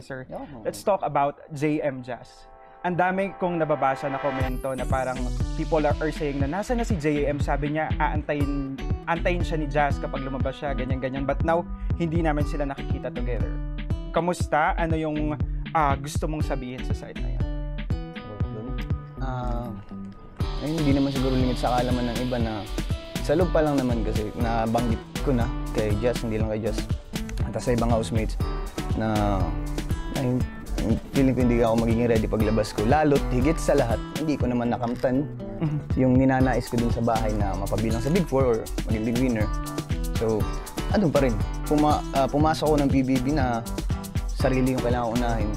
sir. Let's talk about JM Jazz. Ang dami kong nababasa na komento na parang people are saying na nasa na si JM, sabi niya antayin siya ni Jazz kapag lumabas siya, ganyan-ganyan. But now, hindi namin sila nakikita together. Kamusta? Ano yung gusto mong sabihin sa side na yan? Ayun, hindi naman siguro limit sa kaalaman ng iba na sa loob pa lang naman kasi nabanggit ko na kay Jazz, hindi lang kay Jazz. At sa ibang housemates na feeling ko hindi ako magiging ready paglabas ko. Lalo't higit sa lahat, hindi ko naman nakamtan yung ninanais ko dun sa bahay na mapabilang sa Big Four or maging big winner. So, ano pa rin. Pumasok ako ng PBB na sarili yung kailangan ko unahin.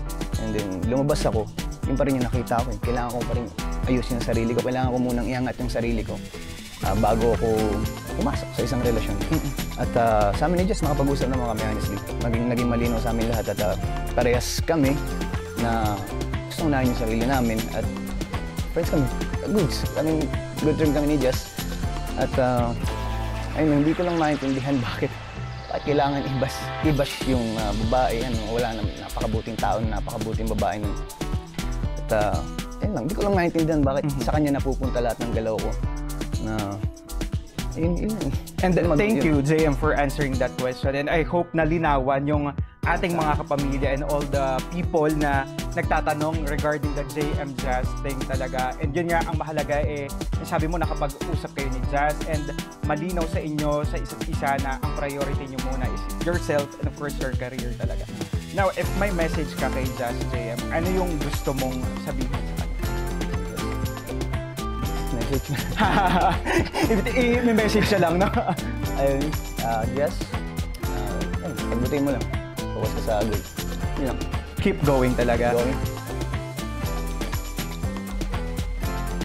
And then, lumabas ako. Yun pa rin yung nakita ko. Kailangan ko pa rin ayusin ang sarili ko. Kailangan ko munang iangat yung sarili ko bago ako pumasok sa isang relasyon. At sa amin ni Jess, makapag-usap naman kami honestly. Naging malinaw sa amin lahat at parehas kami na gusto unahin yung sarili namin at friends kami, goods. Good term kami ni Jess. At ayun, hindi ko lang maintindihan bakit kailangan i-bash yung babae. Wala naman, napakabuting tao, napakabuting babae. At ayun lang, hindi ko lang maintindihan bakit sa kanya napupunta lahat ng galaw ko. And thank you, JM, for answering that question. And I hope na linawan yung ating mga kapamilya and all the people na nagtatanong regarding the JM Jazz thing talaga. And yun nga, ang mahalaga sabi mo nakapag-usap kayo ni Jazz and malinaw sa inyo, sa isa't isa na ang priority nyo muna is yourself and of course your career talaga. Now, if may message ka kay Jazz, JM, ano yung gusto mong sabihin sa kanya? I-message siya lang, no? Ayun, Jazz, pagbutihin mo lang. Focus ka sa goal. Keep going talaga.